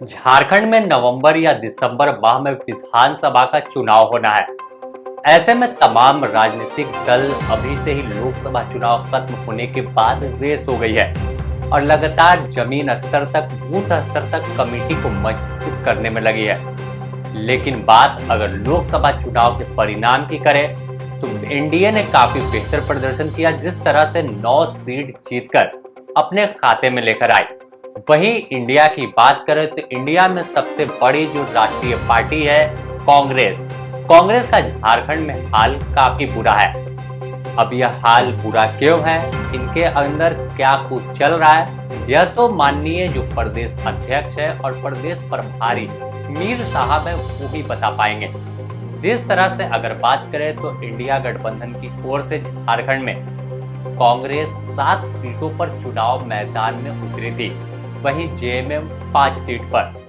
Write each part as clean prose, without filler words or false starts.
झारखंड में नवंबर या दिसंबर माह में विधानसभा का चुनाव होना है। ऐसे में तमाम राजनीतिक दल अभी से ही लोकसभा चुनाव खत्म होने के बाद रेस हो गई है और लगातार जमीन स्तर तक बूथ स्तर तक कमेटी को मजबूत करने में लगी है। लेकिन बात अगर लोकसभा चुनाव के परिणाम की करें तो एनडीए ने काफी बेहतर प्रदर्शन किया, जिस तरह से 9 सीट जीतकर अपने खाते में लेकर आई। वहीं इंडिया की बात करें तो इंडिया में सबसे बड़ी जो राष्ट्रीय पार्टी है कांग्रेस का झारखंड में हाल काफी बुरा है। अब यह हाल बुरा क्यों है, इनके अंदर क्या कुछ चल रहा है, यह तो माननीय जो प्रदेश अध्यक्ष है और प्रदेश प्रभारी मीर साहब है वो ही बता पाएंगे। जिस तरह से अगर बात करें तो इंडिया गठबंधन की ओर से झारखंड में कांग्रेस 7 सीटों पर चुनाव मैदान में उतरी थी, वहीं जेएमएम 5 सीट पर।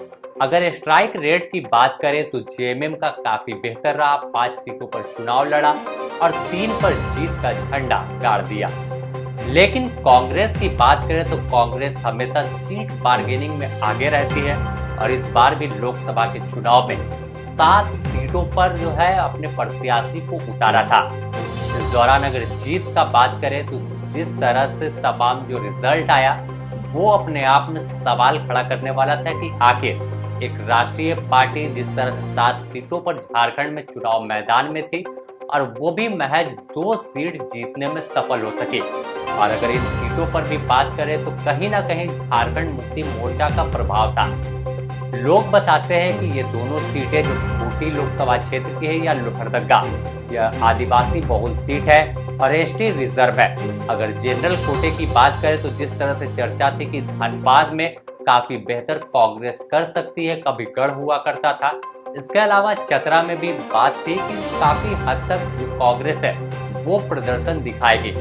अगर स्ट्राइक रेट की बात करें तो जेएमएम का काफी बेहतर रहा, 5 सीटों पर चुनाव लड़ा और 3 पर जीत का झंडा गाड़ दिया। लेकिन कांग्रेस की बात करें तो कांग्रेस हमेशा सीट बार्गेनिंग में आगे रहती है और इस बार भी लोकसभा के चुनाव में 7 सीटों पर जो है अपने प्रत्याशी को उतारा था। इस दौरान अगर जीत का बात करें तो जिस तरह से तमाम जो रिजल्ट आया वो अपने आप में सवाल खड़ा करने वाला था कि आखिर एक राष्ट्रीय पार्टी जिस तरह से 7 सीटों पर झारखंड में चुनाव मैदान में थी और वो भी महज 2 सीट जीतने में सफल हो सकी। और अगर इन सीटों पर भी बात करें तो कहीं ना कहीं झारखंड मुक्ति मोर्चा का प्रभाव था। लोग बताते हैं कि ये दोनों सीटें जो खूंटी लोकसभा क्षेत्र की है या लोहरदगा, यह आदिवासी बहुल सीट है और एसटी रिजर्व है। अगर जनरल कोटे की बात करें तो जिस तरह से चर्चा थी कि धनबाद में काफी बेहतर कांग्रेस कर सकती है, कभी गढ़ हुआ करता था। इसके अलावा चतरा में भी बात थी कि काफी हद तक जो कांग्रेस है वो प्रदर्शन दिखाएगी।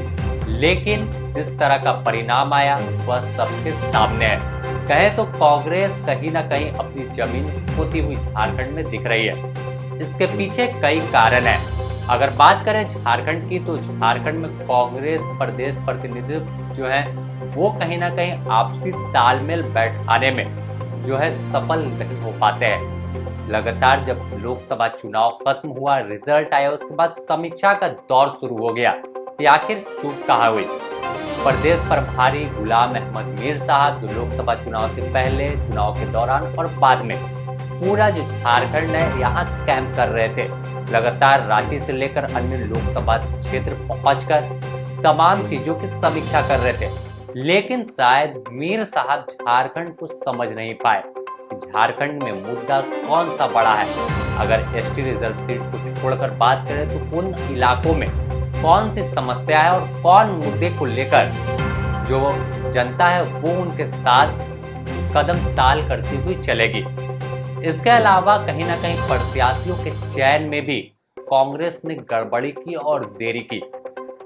लेकिन जिस तरह का परिणाम आया वह सबके सामने है। कहे तो कांग्रेस कहीं ना कहीं अपनी जमीन खोती हुई झारखंड में दिख रही है। इसके पीछे कई कारण है। अगर बात करें झारखंड की तो झारखंड में कांग्रेस प्रदेश प्रतिनिधित्व जो है वो कहीं ना कहीं आपसी तालमेल बैठाने में जो है सफल नहीं हो पाते हैं। लगातार जब लोकसभा चुनाव खत्म हुआ, रिजल्ट आया, उसके बाद समीक्षा का दौर शुरू हो गया कि आखिर चूक कहाँ हुई। प्रदेश प्रभारी गुलाम अहमद मीर साहब जो लोकसभा चुनाव से पहले, चुनाव के दौरान और बाद में पूरा जो झारखंड है यहाँ कैंप कर रहे थे। लगातार रांची से लेकर अन्य लोकसभा क्षेत्र पहुंचकर तमाम चीजों की समीक्षा कर रहे थे। लेकिन शायद मीर साहब झारखंड को समझ नहीं पाए कि झारखंड में मुद्दा कौन सा बड़ा है। अगर एसटी रिजर्व सीट को छोड़कर बात करें तो उन इलाकों में कौन सी समस्या है और कौन मुद्दे को लेकर जो जनता है वो उनके साथ कदम ताल करती हुई चलेगी। इसके अलावा कहीं ना कहीं प्रत्याशियों के चयन में भी कांग्रेस ने गड़बड़ी की और देरी की।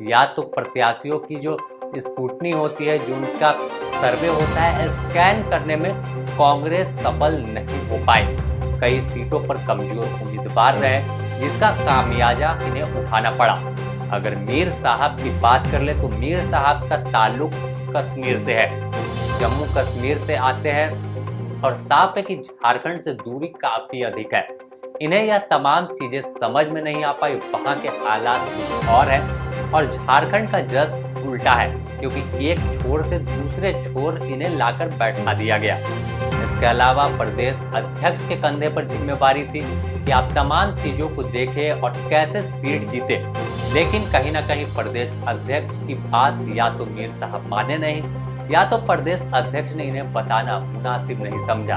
या तो प्रत्याशियों की जो स्क्रूटनी होती है, जो उनका सर्वे होता है, स्कैन करने में कांग्रेस सफल नहीं हो पाई। कई सीटों पर कमजोर उम्मीदवार रहे जिसका खामियाजा इन्हें उठाना पड़ा। अगर मीर साहब की बात कर ले तो मीर साहब का ताल्लुक कश्मीर से है, जम्मू कश्मीर से आते हैं और साफ है कि झारखंड से दूरी काफी अधिक है। इन्हें यह तमाम चीजें समझ में नहीं आ पाई। वहां के हालात कुछ और है और झारखंड का जस्ट उल्टा है, क्योंकि एक छोर से दूसरे छोर इन्हें लाकर बैठा दिया गया। इसके अलावा प्रदेश अध्यक्ष के कंधे पर जिम्मेवारी थी कि आप तमाम चीजों को देखें और कैसे सीट जीते। लेकिन कहीं ना कहीं प्रदेश अध्यक्ष की बात या तो मीर साहब माने नहीं, या तो प्रदेश अध्यक्ष ने इन्हें बताना मुनासिब नहीं समझा।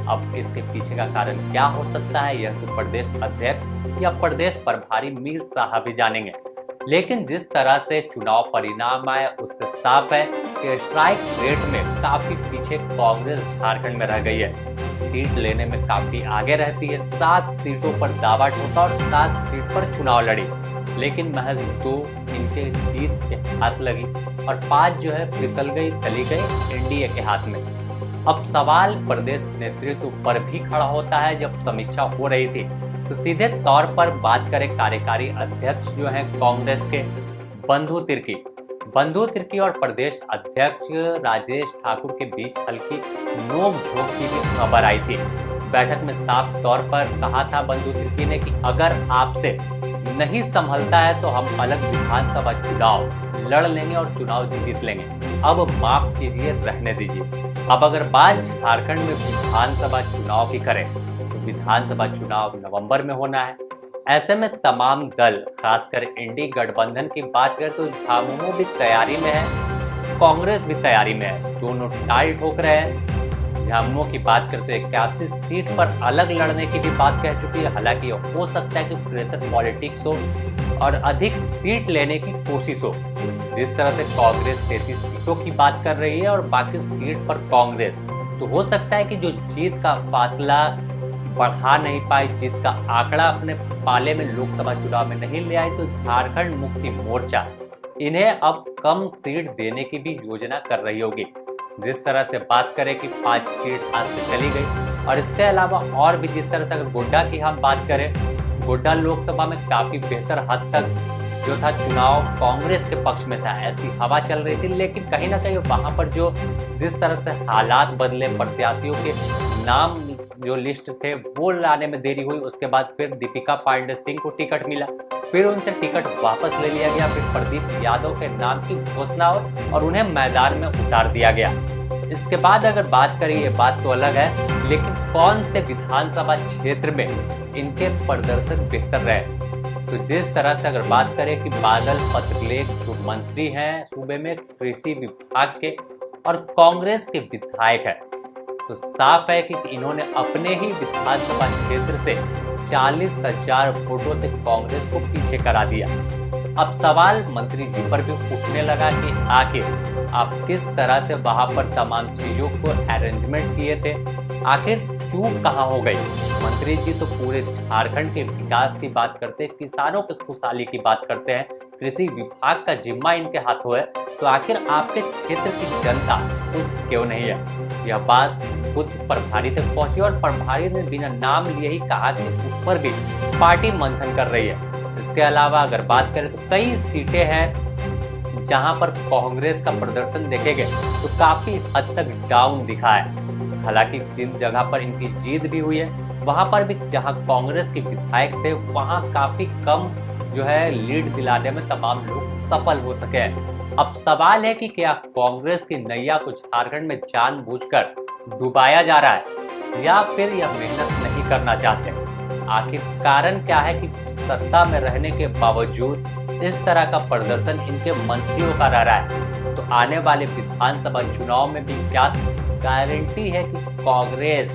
अब इसके पीछे का कारण क्या हो सकता है यह तो प्रदेश अध्यक्ष या प्रदेश प्रभारी मीर साहब ही जानेंगे। लेकिन जिस तरह से चुनाव परिणाम आए उससे साफ है कि स्ट्राइक रेट में काफी पीछे कांग्रेस झारखंड में रह गई है। सीट लेने में काफी आगे रहती है। 7 सीटों पर दावा ठोका और 7 सीट पर चुनाव लड़ी, लेकिन महज 2 इनके जीत के हाथ लगी और 5 जो है फिसल गई, चली गई एनडीए के हाथ में। अब सवाल प्रदेश नेतृत्व पर भी खड़ा होता है। जब समीक्षा हो रही थी तो सीधे तौर पर बात करें कार्यकारी अध्यक्ष जो हैं कांग्रेस के बंधु तिर्की बंधु तिर्की और प्रदेश अध्यक्ष राजेश ठाकुर के बीच हल्की नोक-झोंक की भी खबर आई थी। बैठक में साफ तौर पर कहा था बंधु तिर्की ने कि अगर आपसे नहीं संभलता है तो हम अलग विधानसभा चुनाव लड़ लेंगे और चुनाव जीत लेंगे। अब माफ कीजिए, रहने दीजिए। अब अगर बात झारखंड में विधानसभा चुनाव की करें तो विधानसभा चुनाव नवंबर में होना है। ऐसे में तमाम दल, खासकर इंडी गठबंधन की बात करें तो झामुमो भी तैयारी में है, कांग्रेस भी तैयारी में है। दोनों टाल ठोक रहे हैं। झामुमो की बात करें तो 81 सीट पर अलग लड़ने की भी बात कह चुकी है। हालांकि हो सकता है कि प्रेशर पॉलिटिक्स हो और अधिक सीट लेने की कोशिश हो। जिस तरह से कांग्रेस 33 सीटों की बात कर रही है और बाकी सीट पर कांग्रेस, तो हो सकता है कि जो जीत का फासला बढ़ा नहीं पाए, जीत का आंकड़ा अपने पाले में लोकसभा चुनाव में नहीं ले आए, तो झारखंड मुक्ति मोर्चा इन्हें अब कम सीट देने की भी योजना कर रही होगी। जिस तरह से बात करें कि 5 सीट हाथ से चली गई, और इसके अलावा और भी जिस तरह से अगर गोड्डा की हम बात करें, गोड्डा लोकसभा में काफी बेहतर हद तक जो था चुनाव कांग्रेस के पक्ष में था, ऐसी हवा चल रही थी। लेकिन कहीं ना कहीं वहां पर जो जिस तरह से हालात बदले, प्रत्याशियों के नाम जो लिस्ट थे वो लाने में देरी हुई, उसके बाद फिर दीपिका पांडे सिंह को टिकट मिला, फिर उनसे टिकट वापस ले लिया गया, फिर प्रदीप यादव के नाम की घोषणा हो और उन्हें मैदान में उतार दिया गया। इसके बाद अगर बात करें, ये बात तो अलग है, लेकिन कौन से विधानसभा क्षेत्र में इनके प्रदर्शन बेहतर रहे। तो जिस तरह से अगर बात करें कि बादल पत्रलेख जो मंत्री हैं सूबे में कृषि विभाग के और कांग्रेस के विधायक है, तो साफ है कि इन्होंने अपने ही विधानसभा क्षेत्र से 40,000 वोटों से कांग्रेस को पीछे करा दिया। अब सवाल मंत्री जी पर भी उठने लगा कि आखिर आप किस तरह से वहां पर तमाम चीजों को अरेंजमेंट किए थे, आखिर चूक कहां हो गई। मंत्री जी तो पूरे झारखंड के विकास की बात करते हैं, किसानों की खुशहाली की बात करते हैं, कृषि विभाग का जिम्मा इनके हाथों है, तो आखिर आपके क्षेत्र की जनता खुश क्यों नहीं है। यह बात खुद प्रभारी तक पहुंची और प्रभारी ने बिना नाम लिए ही कहा कि उस पर भी पार्टी मंथन कर रही है। इसके अलावा अगर बात करें तो कई सीटें हैं जहां पर कांग्रेस का प्रदर्शन देखे गए तो काफी हद तक डाउन दिखा है। हालांकि जिन जगह पर इनकी जीत भी हुई है वहां पर भी जहां कांग्रेस के विधायक थे वहां काफी कम जो है लीड दिलाने में तमाम लोग सफल हो सके हैं। अब सवाल है कि क्या कांग्रेस की नैया को झारखंड में जानबूझकर डुबाया जा रहा है या फिर यह मेहनत नहीं करना चाहते। आखिर कारण क्या है कि सत्ता में रहने के बावजूद इस तरह का प्रदर्शन इनके मंत्रियों का रह रहा है। तो आने वाले विधानसभा चुनाव में भी क्या गारंटी है कि कांग्रेस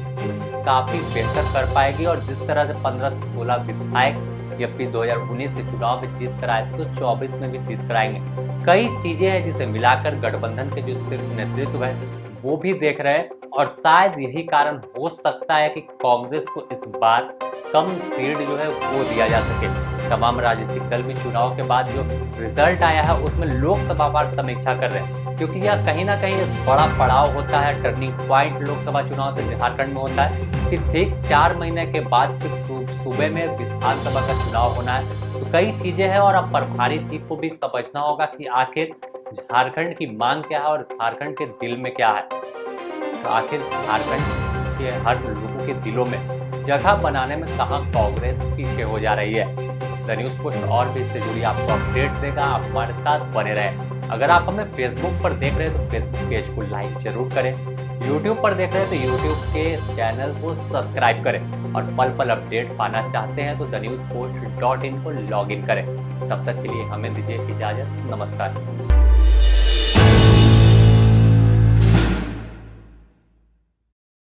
काफी बेहतर कर पाएगी, और जिस तरह से 15 से 16 विधायक जबकि 2019 के चुनाव में जीत कर आए थे तो 24 में भी जीत कर आएंगे। कई चीजें हैं जिसे मिलाकर गठबंधन के जो शीर्ष नेतृत्व है वो भी देख रहे हैं, और शायद यही कारण हो सकता है कि कांग्रेस को इस बार कम सीट जो है वो दिया जा सके। तमाम राजनीतिक दल भी चुनाव के बाद जो रिजल्ट आया है उसमें लोकसभा वार समीक्षा कर रहे हैं, क्योंकि यह कहीं ना कहीं एक बड़ा पड़ाव होता है, टर्निंग पॉइंट लोकसभा चुनाव से झारखंड में होता है कि ठीक 4 महीने के बाद फिर सूबे में विधानसभा का चुनाव होना है। तो कई चीजें हैं और अब प्रभारी चीफ को भी समझना होगा कि आखिर झारखंड की मांग क्या है और झारखंड के दिल में क्या है। तो आखिर झारखंड के हर लोगों के दिलों में जगह बनाने में कहां कांग्रेस पीछे हो जा रही है। द न्यूज़ पोस्ट और भी इससे जुड़ी आपको अपडेट देगा, आप हमारे साथ बने रहें। अगर आप हमें फेसबुक पर देख रहे हैं तो फेसबुक पेज को लाइक जरूर करें, यूट्यूब पर देख रहे हैं तो यूट्यूब के चैनल को सब्सक्राइब करें, और पल पल अपडेट पाना चाहते हैं तो thenewspost.in को लॉग इन करें। तब तक के लिए हमें दीजिए इजाजत, नमस्कार।